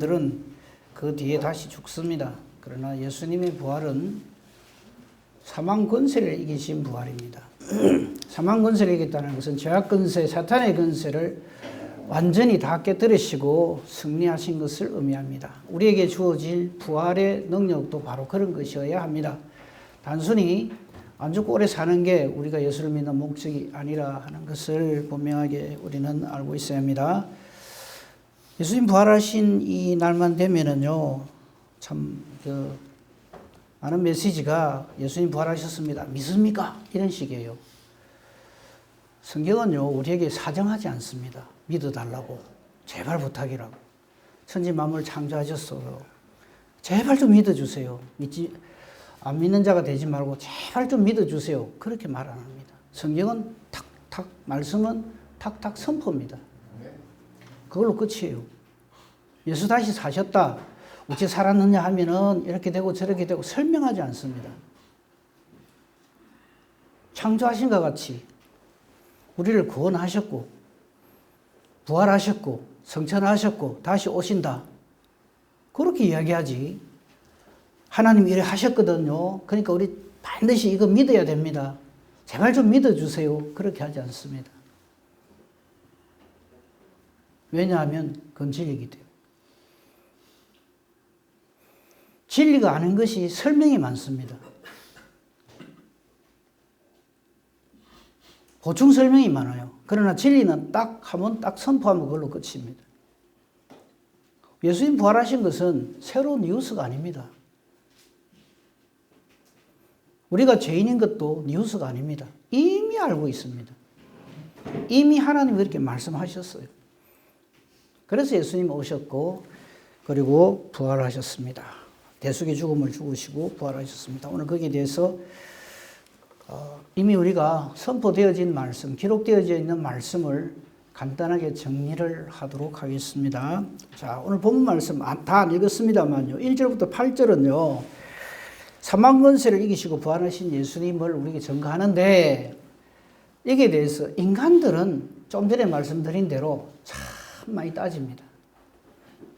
들은 그 뒤에 다시 죽습니다. 그러나 예수님의 부활은 사망 권세를 이기신 부활입니다. 사망 권세를 이겼다는 것은 죄악 권세, 사탄의 권세를 완전히 다 깨뜨리시고 승리하신 것을 의미합니다. 우리에게 주어질 부활의 능력도 바로 그런 것이어야 합니다. 단순히 안 죽고 오래 사는 게 우리가 예수를 믿는 목적이 아니라 하는 것을 분명하게 우리는 알고 있어야 합니다. 예수님 부활하신 이 날만 되면은요, 참, 많은 메시지가 예수님 부활하셨습니다. 믿습니까? 이런 식이에요. 성경은요, 우리에게 사정하지 않습니다. 믿어달라고. 제발 부탁이라고. 천지 만물 창조하셨어요. 제발 좀 믿어주세요. 안 믿는 자가 되지 말고 제발 좀 믿어주세요. 그렇게 말 안 합니다. 성경은 탁탁, 말씀은 탁탁 선포입니다. 그걸로 끝이에요. 예수 다시 사셨다. 어찌 살았느냐 하면은 이렇게 되고 저렇게 되고 설명하지 않습니다. 창조하신 것 같이 우리를 구원하셨고 부활하셨고 성천하셨고 다시 오신다. 그렇게 이야기하지. 하나님 이래 하셨거든요. 그러니까 우리 반드시 이거 믿어야 됩니다. 제발 좀 믿어주세요. 그렇게 하지 않습니다. 왜냐하면 그건 진리이기 때문에. 진리가 아닌 것이 설명이 많습니다. 보충 설명이 많아요. 그러나 진리는 딱 하면 딱 선포하면 그걸로 끝입니다. 예수님 부활하신 것은 새로운 뉴스가 아닙니다. 우리가 죄인인 것도 뉴스가 아닙니다. 이미 알고 있습니다. 이미 하나님이 그렇게 말씀하셨어요. 그래서 예수님 오셨고 그리고 부활하셨습니다. 대속의 죽음을 죽으시고 부활하셨습니다. 오늘 거기에 대해서 이미 우리가 선포되어진 말씀, 기록되어져 있는 말씀을 간단하게 정리를 하도록 하겠습니다. 자, 오늘 본문 말씀 다 안 읽었습니다만요. 1절부터 8절은요. 사망 권세를 이기시고 부활하신 예수님을 우리에게 증거하는데 여기에 대해서 인간들은 좀 전에 말씀드린 대로 참 많이 따집니다.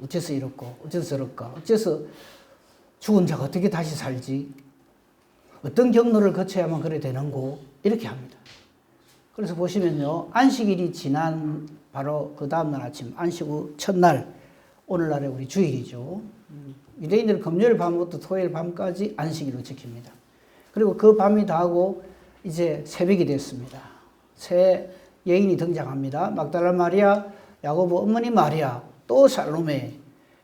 어째서 이렇고 어째서 저럴까? 어째서 죽은 자가 어떻게 다시 살지? 어떤 경로를 거쳐야만 그래 되는고? 이렇게 합니다. 그래서 보시면요. 안식일이 지난 바로 그 다음날 아침 안식 후 첫날 오늘날의 우리 주일이죠. 유대인들은 금요일 밤부터 토요일 밤까지 안식일로 지킵니다. 그리고 그 밤이 다하고 이제 새벽이 됐습니다. 새 여인이 등장합니다. 막달라 마리아, 야고보 어머니 마리아, 또 살로메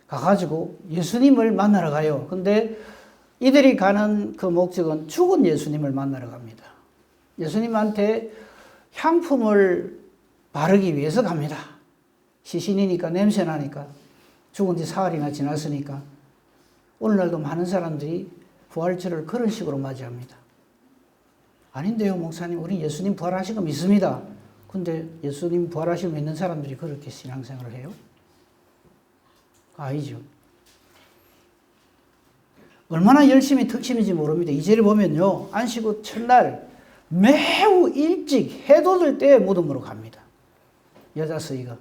가가지고 예수님을 만나러 가요. 근데 이들이 가는 그 목적은 죽은 예수님을 만나러 갑니다. 예수님한테 향품을 바르기 위해서 갑니다. 시신이니까 냄새나니까 죽은 지 사흘이나 지났으니까 오늘날도 많은 사람들이 부활절을 그런 식으로 맞이합니다. 아닌데요, 목사님. 우리 예수님 부활하신 거 믿습니다. 근데 예수님 부활하신 거 믿는 사람들이 그렇게 신앙생활을 해요? 아니죠. 얼마나 열심히 특심인지 모릅니다. 2절에 보면요. 안식 후 첫날 매우 일찍 해 돋을 때 무덤으로 갑니다. 여자 서희가.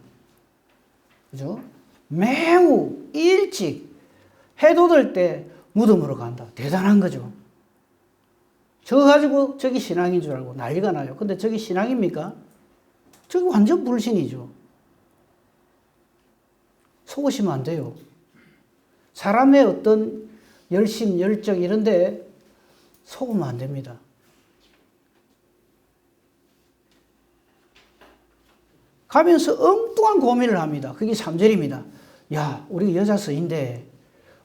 그죠? 매우 일찍 해 돋을 때 무덤으로 간다. 대단한 거죠. 저거 가지고 저기 신앙인 줄 알고 난리가 나요. 근데 저기 신앙입니까? 저기 완전 불신이죠. 속으시면 안 돼요. 사람의 어떤 열심, 열정 이런 데 속으면 안 됩니다. 가면서 엉뚱한 고민을 합니다. 그게 3절입니다. 야, 우리 여자 서인데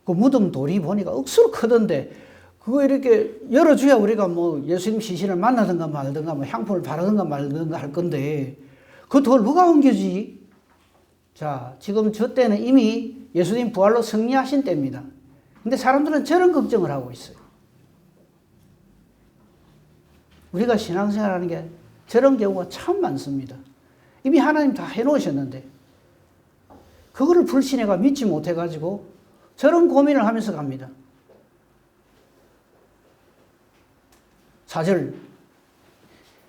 그 무덤 돌이 보니까 억수로 크던데 그거 이렇게 열어줘야 우리가 뭐 예수님 시신을 만나든가 말든가 뭐 향품을 바르든가 말든가 할 건데 그 돌 누가 옮겨지? 자, 지금 저 때는 이미 예수님 부활로 승리하신 때입니다. 근데 사람들은 저런 걱정을 하고 있어요. 우리가 신앙생활하는 게 저런 경우가 참 많습니다. 이미 하나님 다 해놓으셨는데 그거를 불신해가 믿지 못해가지고 저런 고민을 하면서 갑니다. 4절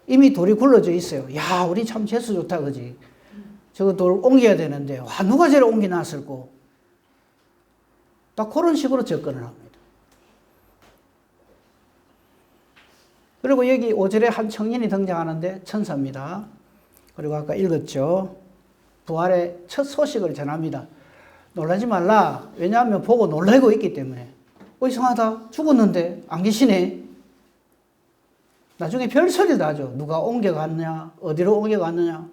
이미 돌이 굴러져 있어요. 야, 우리 참 재수 좋다 그지? 저거 돌 옮겨야 되는데 와, 누가 저를 옮겨놨을꼬? 딱 그런 식으로 접근을 합니다. 그리고 여기 5절에 한 청년이 등장하는데 천사입니다. 그리고 아까 읽었죠. 부활의 첫 소식을 전합니다. 놀라지 말라. 왜냐하면 보고 놀라고 있기 때문에. 이상하다. 죽었는데 안 계시네. 나중에 별소리도 하죠. 누가 옮겨갔냐, 어디로 옮겨갔느냐.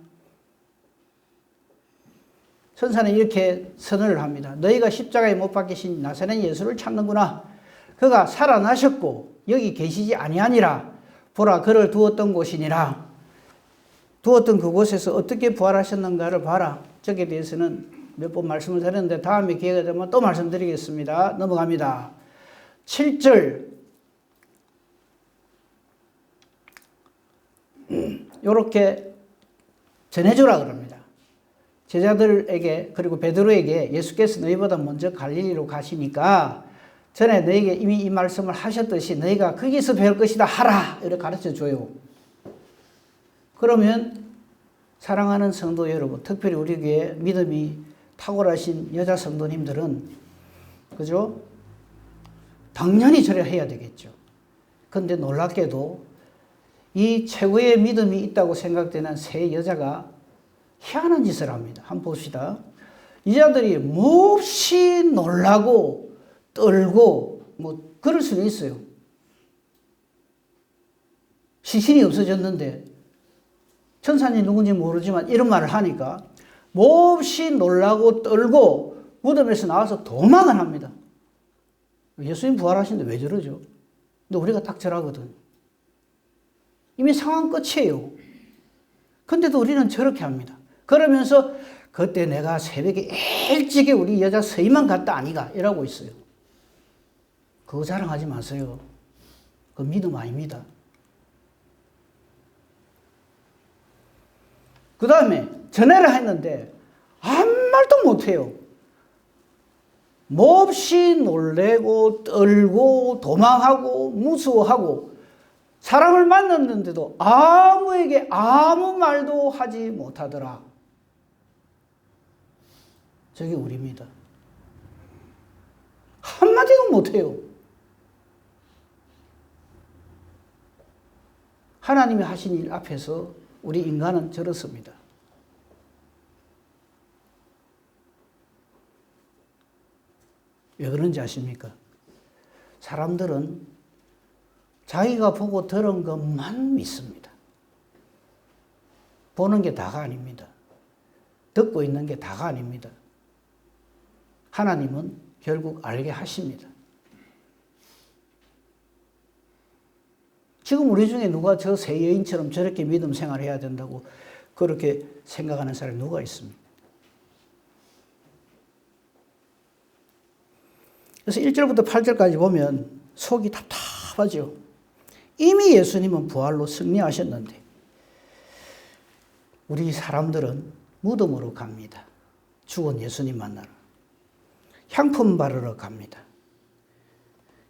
천사는 이렇게 선언을 합니다. 너희가 십자가에 못 박히신 나사렛 예수를 찾는구나. 그가 살아나셨고 여기 계시지 아니하니라. 보라, 그를 두었던 곳이니라. 두었던 그곳에서 어떻게 부활하셨는가를 봐라. 저기에 대해서는 몇 번 말씀을 드렸는데 다음에 기회가 되면 또 말씀드리겠습니다. 넘어갑니다. 7절 이렇게 전해주라 그럽니다. 제자들에게 그리고 베드로에게 예수께서 너희보다 먼저 갈릴리로 가시니까 전에 너희에게 이미 이 말씀을 하셨듯이 너희가 거기서 배울 것이다 하라 이렇게 가르쳐줘요. 그러면 사랑하는 성도 여러분, 특별히 우리 교회 믿음이 탁월하신 여자 성도님들은 그죠? 당연히 저래 해야 되겠죠. 그런데 놀랍게도 이 최고의 믿음이 있다고 생각되는 세 여자가 희한한 짓을 합니다. 한번 봅시다. 이 자들이 몹시 놀라고 떨고 뭐 그럴 수는 있어요. 시신이 없어졌는데 천사님 누군지 모르지만 이런 말을 하니까 몹시 놀라고 떨고 무덤에서 나와서 도망을 합니다. 예수님 부활하시는데 왜 저러죠? 근데 우리가 딱 저러거든. 이미 상황 끝이에요. 근데도 우리는 저렇게 합니다. 그러면서 그때 내가 새벽에 일찍이 우리 여자 서희만 갔다 아니가 이러고 있어요. 그거 자랑하지 마세요. 그거 믿음 아닙니다. 그 다음에 전화를 했는데 아무 말도 못해요. 몹시 놀래고 떨고 도망하고 무서워하고 사람을 만났는데도 아무에게 아무 말도 하지 못하더라. 저게 우리입니다. 한마디도 못해요. 하나님이 하신 일 앞에서 우리 인간은 저렇습니다. 왜 그런지 아십니까? 사람들은 자기가 보고 들은 것만 믿습니다. 보는 게 다가 아닙니다. 듣고 있는 게 다가 아닙니다. 하나님은 결국 알게 하십니다. 지금 우리 중에 누가 저 세 여인처럼 저렇게 믿음 생활을 해야 된다고 그렇게 생각하는 사람이 누가 있습니까? 그래서 1절부터 8절까지 보면 속이 답답하죠. 이미 예수님은 부활로 승리하셨는데 우리 사람들은 무덤으로 갑니다. 죽은 예수님 만나러. 향품 바르러 갑니다.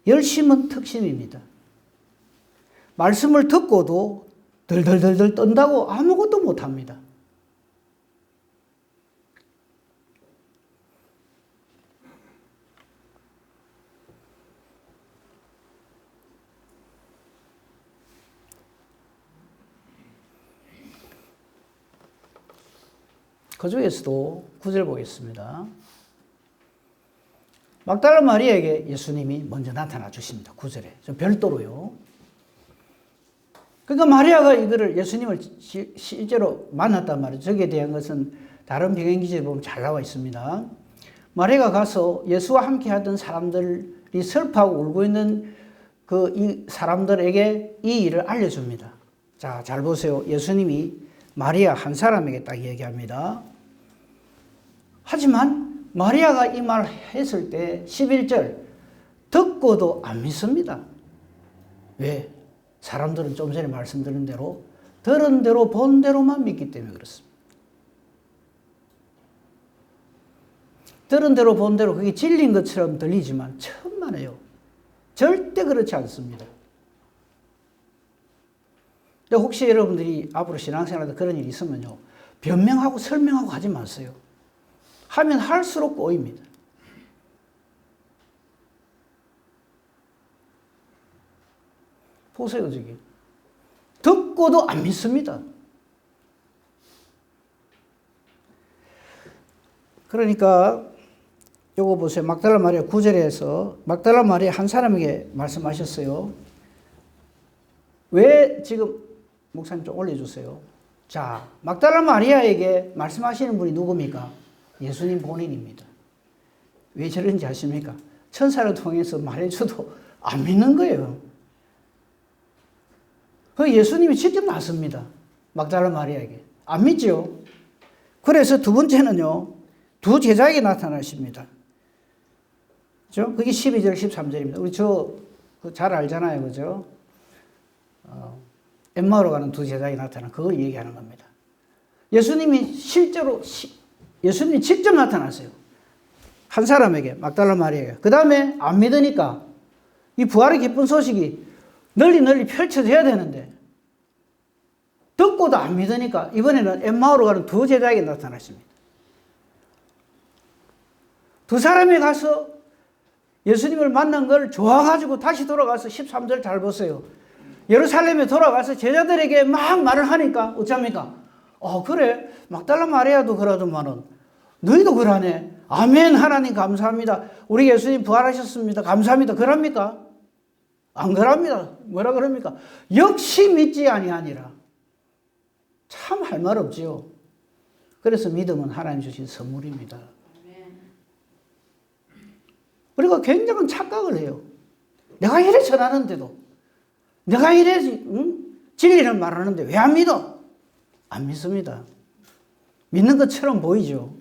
열심은 특심입니다. 말씀을 듣고도 덜덜덜덜 떤다고 아무것도 못합니다. 그 중에서도 9절 보겠습니다. 막달라 마리아에게 예수님이 먼저 나타나 주십니다. 9절에. 좀 별도로요. 그러니까 마리아가 이거를 예수님을 실제로 만났단 말이에요. 저기에 대한 것은 다른 병행기지에 보면 잘 나와 있습니다. 마리아가 가서 예수와 함께 하던 사람들이 슬퍼하고 울고 있는 이 사람들에게 이 일을 알려줍니다. 자, 잘 보세요. 예수님이 마리아 한 사람에게 딱 얘기합니다. 하지만 마리아가 이 말을 했을 때 11절 듣고도 안 믿습니다. 왜? 사람들은 좀 전에 말씀드린 대로 들은 대로 본 대로만 믿기 때문에 그렇습니다. 들은 대로 본 대로 그게 진리인 것처럼 들리지만 천만에요. 절대 그렇지 않습니다. 혹시 여러분들이 앞으로 신앙생활에 그런 일이 있으면요. 변명하고 설명하고 하지 마세요. 하면 할수록 꼬입니다. 보세요, 저기. 듣고도 안 믿습니다. 그러니까 요거 보세요. 막달라 마리아 9절에서 막달라 마리아 한 사람에게 말씀하셨어요. 왜 지금 목사님 좀 올려주세요. 자, 막달라 마리아에게 말씀하시는 분이 누굽니까? 예수님 본인입니다. 왜 저런지 아십니까? 천사를 통해서 말해줘도 안 믿는 거예요. 그 예수님이 직접 나섭니다. 막달라 마리아에게. 안 믿죠? 그래서 두 번째는요, 두 제자에게 나타나십니다. 그죠? 그게 12절, 13절입니다. 우리 잘 알잖아요. 그죠? 엠마오로 가는 두 제자에게 나타난 그걸 얘기하는 겁니다. 예수님이 실제로, 예수님이 직접 나타났어요. 한 사람에게, 막달라 마리아에게. 그 다음에 안 믿으니까 이 부활의 기쁜 소식이 널리 펼쳐져야 되는데 듣고도 안 믿으니까 이번에는 엠마오로 가는 두 제자에게 나타났습니다. 두 사람이 가서 예수님을 만난 걸 좋아가지고 다시 돌아가서 13절 잘 보세요. 예루살렘에 돌아가서 제자들에게 막 말을 하니까 어쩝니까? 그래. 막달라 마리아도 그러더만은 너희도 그러네. 아멘. 하나님 감사합니다. 우리 예수님 부활하셨습니다. 감사합니다. 그럽니까? 안 그럽니다. 뭐라 그럽니까? 역시 믿지 아니하니라. 참 할 말 없지요. 그래서 믿음은 하나님 주신 선물입니다. 우리가 굉장한 착각을 해요. 내가 이래 전하는데도, 내가 이래 진리를 말하는데 왜 안 믿어? 안 믿습니다. 믿는 것처럼 보이죠.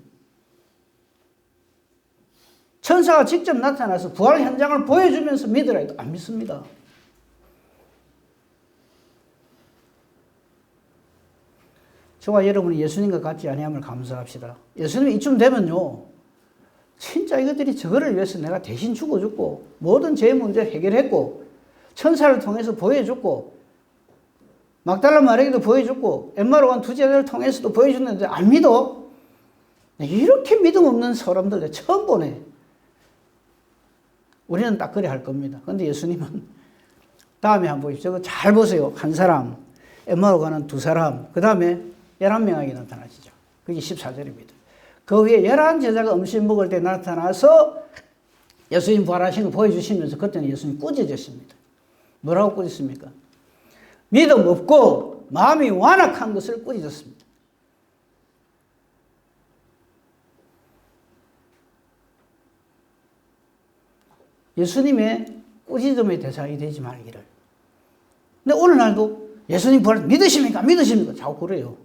천사가 직접 나타나서 부활 현장을 보여주면서 믿으라 해도 안 믿습니다. 저와 여러분이 예수님과 같지 아니함을 감사합시다. 예수님이 이쯤 되면요, 진짜 이것들이 저거를 위해서 내가 대신 죽어줬고 모든 제 문제를 해결했고 천사를 통해서 보여줬고 막달라 마리아에게도 보여줬고 엠마오로 간 두 제자를 통해서도 보여줬는데 안 믿어? 이렇게 믿음 없는 사람들 내가 처음 보네. 우리는 딱 그래 할 겁니다. 그런데 예수님은 다음에 한번 보십시오. 저거 잘 보세요. 한 사람, 엠마오로 가는 두 사람, 그 다음에 11명에게 나타나시죠. 그게 14절입니다. 그 후에 11제자가 음식 먹을 때 나타나서 예수님 부활하신 거 보여주시면서 그때는 예수님 꾸짖으십니다. 뭐라고 꾸짖습니까? 믿음 없고 마음이 완악한 것을 꾸짖었습니다. 예수님의 꾸짖음의 대상이 되지 말기를. 근데 오늘날도 예수님 부활 믿으십니까? 믿으십니까? 자꾸 그래요.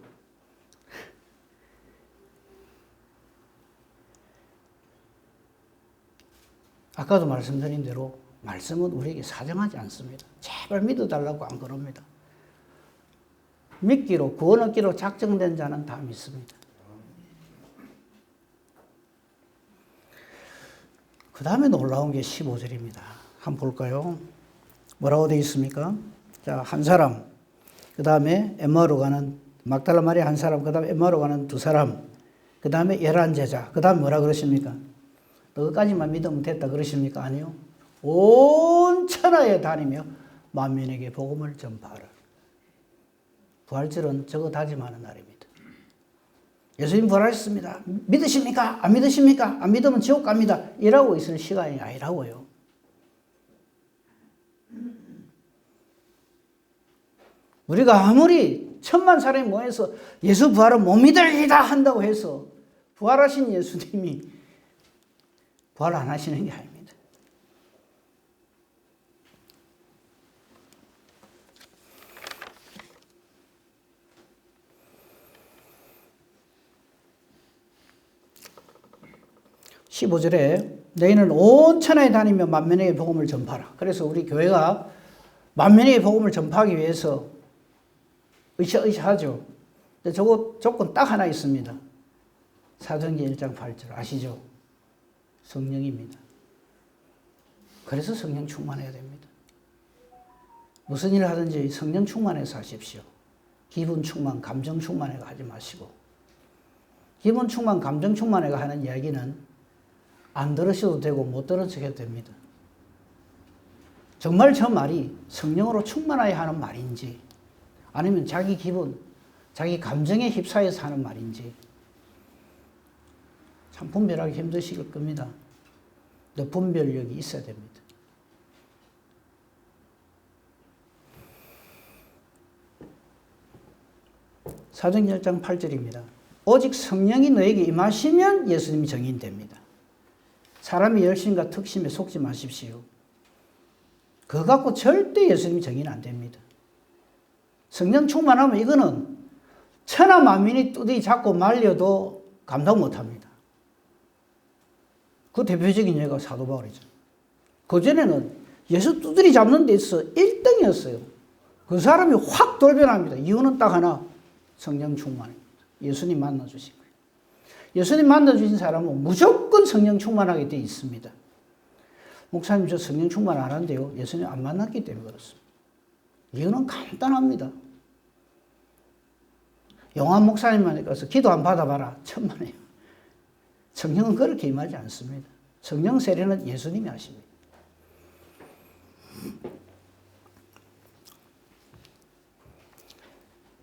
아까도 말씀드린 대로 말씀은 우리에게 사정하지 않습니다. 제발 믿어달라고 안 그럽니다. 믿기로, 구원 얻기로 작정된 자는 다 믿습니다. 그 다음에 놀라운 게 15절입니다. 한번 볼까요? 뭐라고 되어 있습니까? 자, 한 사람, 그 다음에 엠마오로 가는 막달라 마리아 한 사람, 그 다음에 엠마오로 가는 두 사람, 그 다음에 11제자, 그 다음 뭐라 그러십니까? 너까지만 믿으면 됐다 그러십니까? 아니요. 온 천하에 다니며 만민에게 복음을 전파하라. 부활절은 저거 다짐하는 날입니다. 예수님 부활하셨습니다. 믿으십니까? 안 믿으십니까? 안 믿으면 지옥 갑니다. 이라고 있을 시간이 아니라고요. 우리가 아무리 1000만 사람이 모여서 예수 부활은 못 믿으리다 한다고 해서 부활하신 예수님이 부활 안 하시는 게 아닙니다. (15절에) 너희는 온 천하에 다니며 만민에게 복음을 전파하라. 그래서 우리 교회가 만민에게 복음을 전파하기 위해서 으쌰으쌰하죠. 근데 저거 조건 딱 하나 있습니다. 사도행전 1장 8절 아시죠? 성령입니다. 그래서 성령 충만해야 됩니다. 무슨 일을 하든지 성령 충만해서 하십시오. 기분 충만, 감정 충만해가 하지 마시고. 기분 충만, 감정 충만해가 하는 이야기는 안 들으셔도 되고 못 들은 척 해도 됩니다. 정말 저 말이 성령으로 충만하여 하는 말인지 아니면 자기 기분, 자기 감정에 휩싸여서 하는 말인지 참 분별하기 힘드실 겁니다. 근데 분별력이 있어야 됩니다. 사도행전 1장 8절입니다. 오직 성령이 너에게 임하시면 예수님이 정인됩니다. 사람의 열심과 특심에 속지 마십시오. 그거 갖고 절대 예수님이 정인 안 됩니다. 성령 충만하면 이거는 천하 만민이 뚜디 잡고 말려도 감당 못합니다. 그 대표적인 예가 사도 바울이죠. 그전에는 예수 두드리 잡는 데 있어 1등이었어요. 그 사람이 확 돌변합니다. 이유는 딱 하나, 성령 충만입니다. 예수님 만나주신 거예요. 예수님 만나주신 사람은 무조건 성령 충만하게 되어 있습니다. 목사님 저 성령 충만 안 한대요. 예수님 안 만났기 때문에 그렇습니다. 이유는 간단합니다. 영암 목사님만 가서 기도 안 받아봐라. 천만에요. 성령은 그렇게 임하지 않습니다. 성령 세례는 예수님이 하십니다.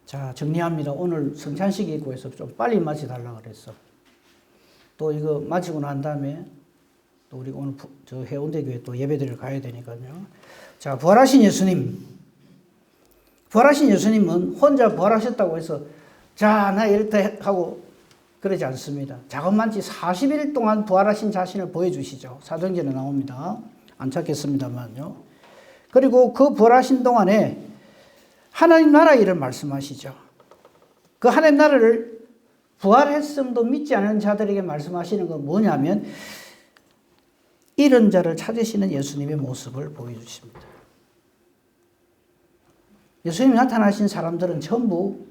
자, 정리합니다. 오늘 성찬식이 있고 해서 좀 빨리 마치달라고 그랬어. 또 이거 마치고 난 다음에 또 우리 오늘 저 해운대교회 또 예배드리러 가야 되니까요. 자, 부활하신 예수님. 부활하신 예수님은 혼자 부활하셨다고 해서 자, 나 이렇다 하고 그러지 않습니다. 자그만치 40일 동안 부활하신 자신을 보여주시죠. 사도행전에 나옵니다. 안 찾겠습니다만요. 그리고 그 부활하신 동안에 하나님 나라 일을 말씀하시죠. 그 하나님 나라를 부활했음도 믿지 않은 자들에게 말씀하시는 건 뭐냐면 이런 자를 찾으시는 예수님의 모습을 보여주십니다. 예수님이 나타나신 사람들은 전부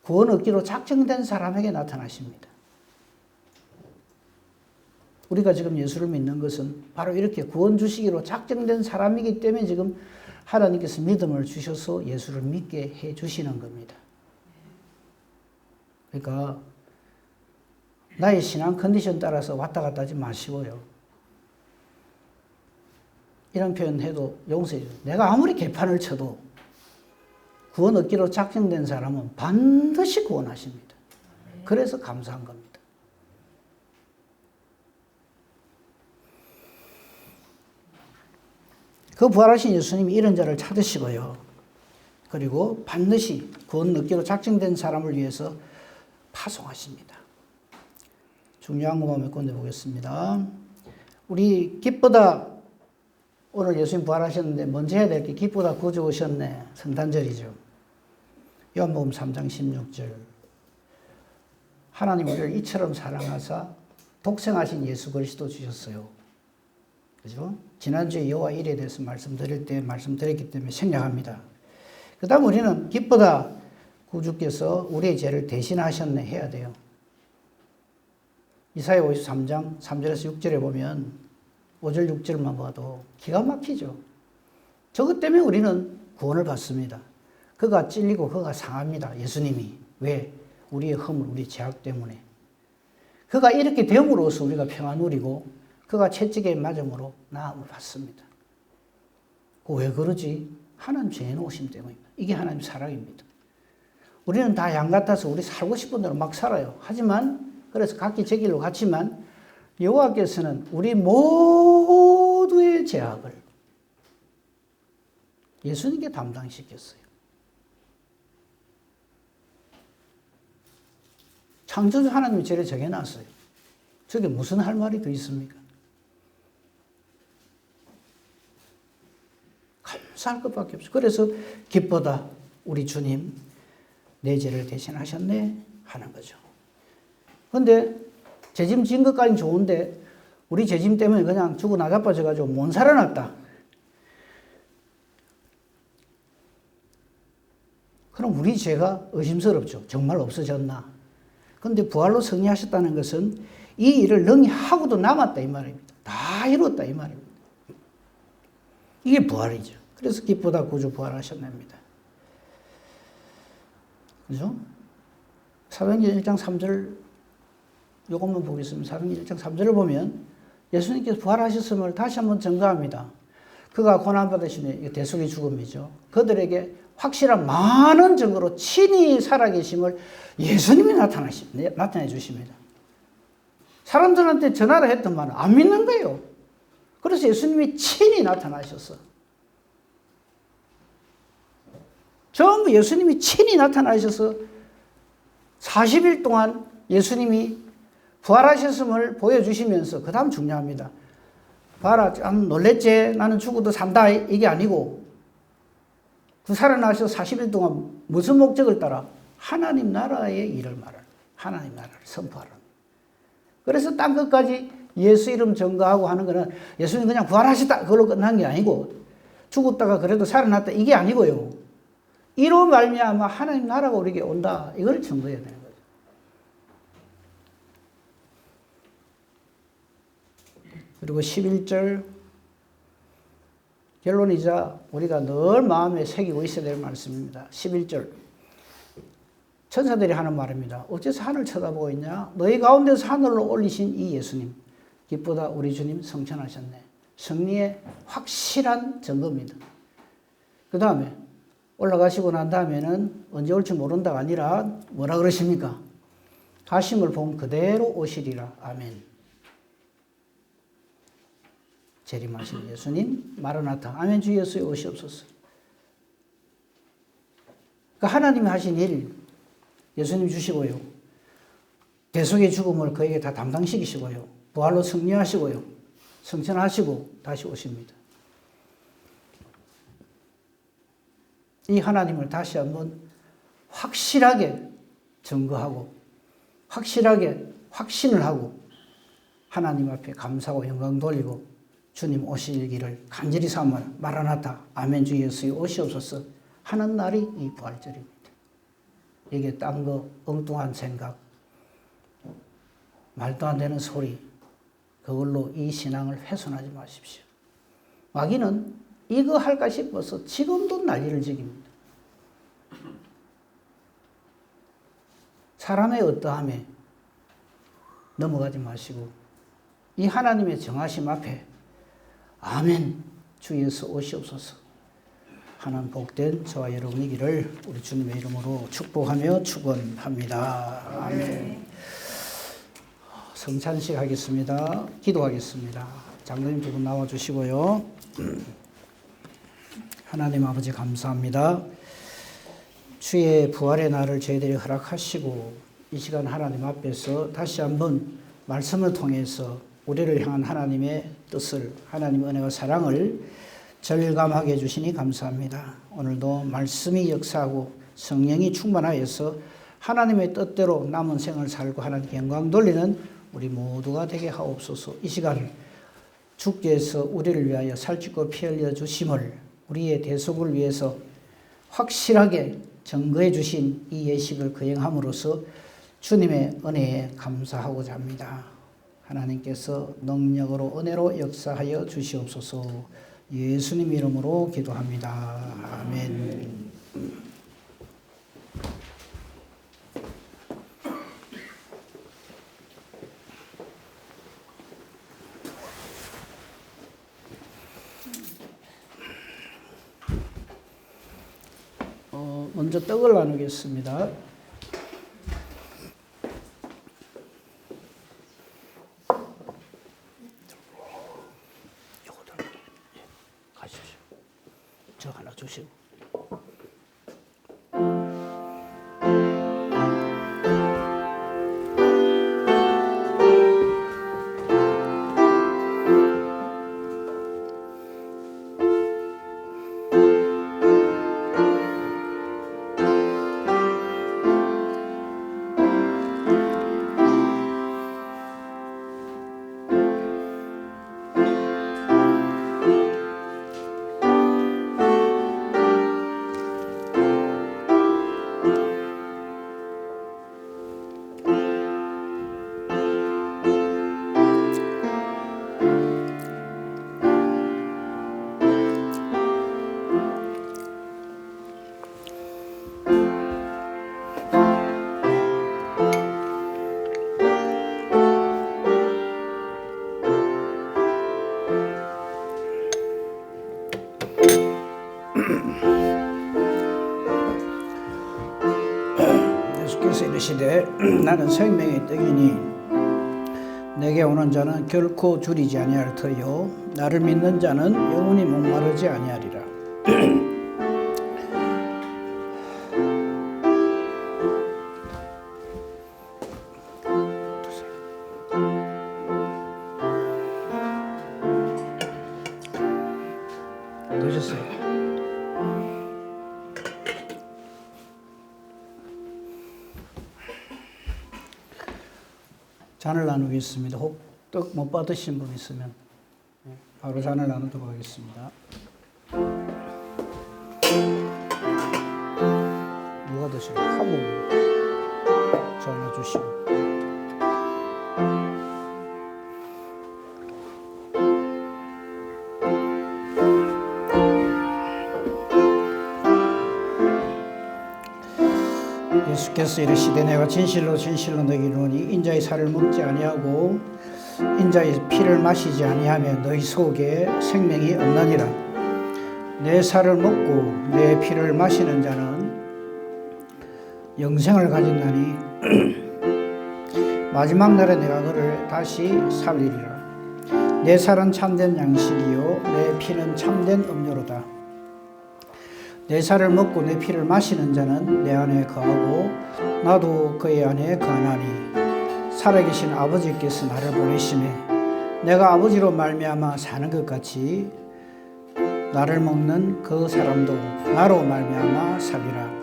구원 얻기로 작정된 사람에게 나타나십니다. 우리가 지금 예수를 믿는 것은 바로 이렇게 구원 주시기로 작정된 사람이기 때문에 지금 하나님께서 믿음을 주셔서 예수를 믿게 해 주시는 겁니다. 그러니까 나의 신앙 컨디션 따라서 왔다 갔다 하지 마시고요. 이런 표현 해도 용서해 주세요. 내가 아무리 개판을 쳐도 구원 얻기로 작정된 사람은 반드시 구원하십니다. 그래서 감사한 겁니다. 그 부활하신 예수님이 이런 자를 찾으시고요. 그리고 반드시 구원 얻기로 작정된 사람을 위해서 파송하십니다. 중요한 것만 몇 군데 보겠습니다. 우리 기쁘다, 오늘 예수님 부활하셨는데 먼저 해야 될 게 기쁘다 구주 오셨네. 성탄절이죠. 요한복음 3장 16절. 하나님 우리를 이처럼 사랑하사 독생하신 예수 그리스도 주셨어요. 그죠? 지난주에 여호와 일에 대해서 말씀드렸기 때문에 생략합니다. 그 다음 우리는 기쁘다 구주께서 우리의 죄를 대신하셨네 해야 돼요. 이사야 53장 3절에서 6절에 보면 5절 6절만 봐도 기가 막히죠. 저것 때문에 우리는 구원을 받습니다. 그가 찔리고 그가 상합니다. 예수님이. 왜? 우리의 허물, 우리의 죄악 때문에. 그가 이렇게 됨으로써 우리가 평안 누리고 그가 채찍에 맞음으로 나음을 받습니다. 왜 그러지? 하나님 죄 놓으심 때문입니다. 이게 하나님 사랑입니다. 우리는 다 양 같아서 우리 살고 싶은 대로 막 살아요. 하지만 그래서 각기 제 길로 갔지만 여호와께서는 우리 모두의 죄악을 예수님께 담당시켰어요. 창조주 하나님이 죄를 정해놨어요. 저게 무슨 할 말이 더 있습니까? 감사할 것밖에 없어요. 그래서 기쁘다 우리 주님 내 죄를 대신하셨네 하는 거죠. 그런데 죄짐 지은 것까지는 좋은데 우리 죄짐 때문에 그냥 죽어 나자빠져가지고 못 살아났다. 그럼 우리 죄가 의심스럽죠. 정말 없어졌나? 그런데 부활로 승리하셨다는 것은 이 일을 능히 하고도 남았다 이 말입니다. 다 이뤘다 이 말입니다. 이게 부활이죠. 그래서 기쁘다 구주 부활하셨답니다. 그죠? 사도행전 1장 3절 요것만 보겠습니다. 사도행전 1장 3절을 보면 예수님께서 부활하셨음을 다시 한번 증거합니다. 그가 고난받으시는 대속의 죽음이죠. 그들에게 확실한 많은 증거로 친히 살아계심을 예수님이 나타내 주십니다. 사람들한테 전화를 했던 말은 안 믿는 거예요. 그래서 예수님이 친히 나타나셨어. 전부 예수님이 친히 나타나셔서 40일 동안 예수님이 부활하셨음을 보여주시면서 그 다음 중요합니다. 봐라, 참 놀랬지? 나는 죽어도 산다. 이게 아니고 그 살아나셔서 40일 동안 무슨 목적을 따라? 하나님 나라의 일을 말하는, 하나님 나라를 선포하는. 그래서 땅 끝까지 예수 이름 전가하고 하는 거는 예수님 그냥 부활하셨다 그걸로 끝난 게 아니고 죽었다가 그래도 살아났다 이게 아니고요. 이로 말미암아 하나님 나라가 우리에게 온다 이걸 증거해야 되는 거죠. 그리고 11절 결론이자 우리가 늘 마음에 새기고 있어야 될 말씀입니다. 11절 천사들이 하는 말입니다. 어째서 하늘 쳐다보고 있냐? 너희 가운데서 하늘로 올리신 이 예수님 기쁘다 우리 주님 성천하셨네. 승리의 확실한 증거입니다. 그 다음에 올라가시고 난 다음에는 언제 올지 모른다가 아니라 뭐라 그러십니까? 가심을 본 그대로 오시리라. 아멘. 재림하신 예수님 마라나타 아멘 주 예수의 오시옵소서. 그러니까 하나님이 하신 일 예수님 주시고요. 대속의 죽음을 그에게 다 담당시키시고요. 부활로 승리하시고요. 성천하시고 다시 오십니다. 이 하나님을 다시 한번 확실하게 증거하고 확실하게 확신을 하고 하나님 앞에 감사하고 영광 돌리고 주님 오실 길을 간절히 삼아 마라나타 아멘 주 예수의 오시옵소서 하는 날이 이 부활절입니다. 이게 딴 거 엉뚱한 생각 말도 안 되는 소리 그걸로 이 신앙을 훼손하지 마십시오. 마귀는 이거 할까 싶어서 지금도 난리를 지깁니다. 사람의 어떠함에 넘어가지 마시고 이 하나님의 정하심 앞에 아멘 주 예수 오시옵소서 하는 복된 저와 여러분이기를 우리 주님의 이름으로 축복하며 축원합니다. 아멘. 성찬식 하겠습니다. 기도하겠습니다. 장로님 두 분 나와주시고요. 하나님 아버지 감사합니다. 주의 부활의 날을 저희들이 허락하시고 이 시간 하나님 앞에서 다시 한번 말씀을 통해서 우리를 향한 하나님의 뜻을 하나님의 은혜와 사랑을 절감하게 해주시니 감사합니다. 오늘도 말씀이 역사하고 성령이 충만하여서 하나님의 뜻대로 남은 생을 살고 하나님께 영광 돌리는 우리 모두가 되게 하옵소서. 이 시간 주께서 우리를 위하여 살찌고 피 흘려 주심을 우리의 대속을 위해서 확실하게 증거해 주신 이 예식을 거행함으로써 주님의 은혜에 감사하고자 합니다. 하나님께서 능력으로 은혜로 역사하여 주시옵소서. 예수님 이름으로 기도합니다. 아멘. 먼저 떡을 나누겠습니다. 가십시오. 저 하나 주시고. 예수께서 이르시되 나는 생명의 떡이니 내게 오는 자는 결코 줄이지 아니할 터요 나를 믿는 자는 영원히 목마르지 아니하리라. 드셨어요? 잔을 나누겠습니다. 혹 떡 못 받으신 분 있으면 바로 잔을 나누도록 하겠습니다. 누가 드실까요? 하고 전해 주시고. 예수께서 이르시되 내가 진실로 진실로 너희에게 이르노니 인자의 살을 먹지 아니하고 인자의 피를 마시지 아니하면 너희 속에 생명이 없느니라. 내 살을 먹고 내 피를 마시는 자는 영생을 가진다니 마지막 날에 내가 그를 다시 살리리라. 내 살은 참된 양식이요 내 피는 참된 음료로다. 내 살을 먹고 내 피를 마시는 자는 내 안에 거하고 나도 그의 안에 거하나니 살아계신 아버지께서 나를 보내심에 내가 아버지로 말미암아 사는 것 같이 나를 먹는 그 사람도 나로 말미암아 살리라.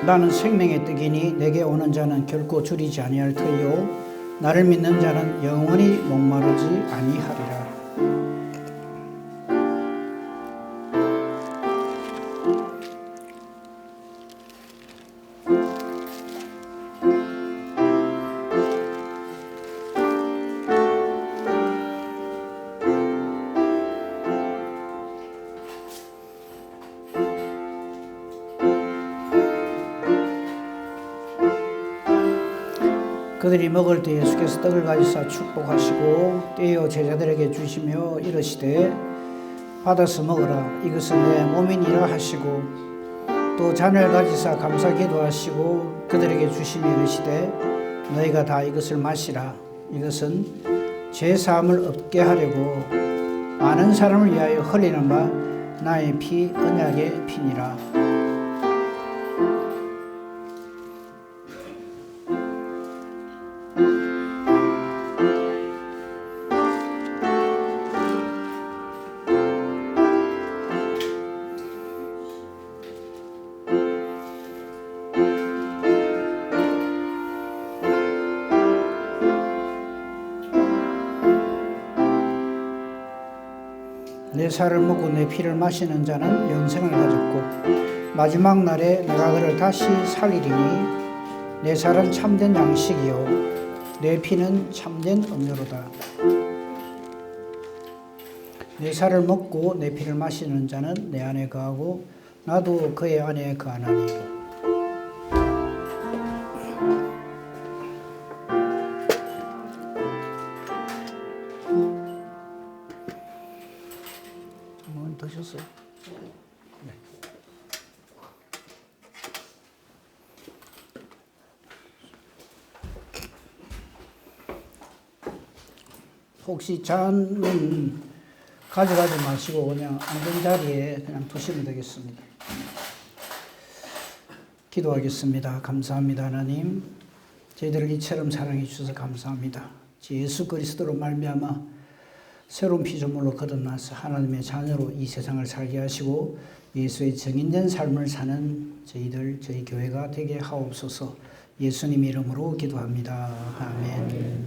나는 생명의 떡이니 내게 오는 자는 결코 줄이지 아니할 터요 나를 믿는 자는 영원히 목마르지 아니하리라. 그들이 먹을 때 예수께서 떡을 가지사 축복하시고 떼어 제자들에게 주시며 이르시되 받아서 먹으라 이것은 내 몸이니라 하시고 또 잔을 가지사 감사 기도하시고 그들에게 주시며 이르시되 너희가 다 이것을 마시라 이것은 죄 사함을 얻게 하려고 많은 사람을 위하여 흘리는 바 나의 피 언약의 피니라. 내 살을 먹고 내 피를 마시는 자는 영생을 가졌고 마지막 날에 내가 그를 다시 살리리니 내 살은 참된 양식이요 내 피는 참된 음료로다. 내 살을 먹고 내 피를 마시는 자는 내 안에 거하고 나도 그의 안에 거하나니 드셨어요? 네. 혹시 잔은 가져가지 마시고 그냥 앉은 자리에 그냥 두시면 되겠습니다. 기도하겠습니다. 감사합니다. 하나님, 저희들을 이처럼 사랑해 주셔서 감사합니다. 예수 그리스도로 말미암아 새로운 피조물로 거듭나서 하나님의 자녀로 이 세상을 살게 하시고 예수의 정인된 삶을 사는 저희 교회가 되게 하옵소서. 예수님 이름으로 기도합니다. 아멘.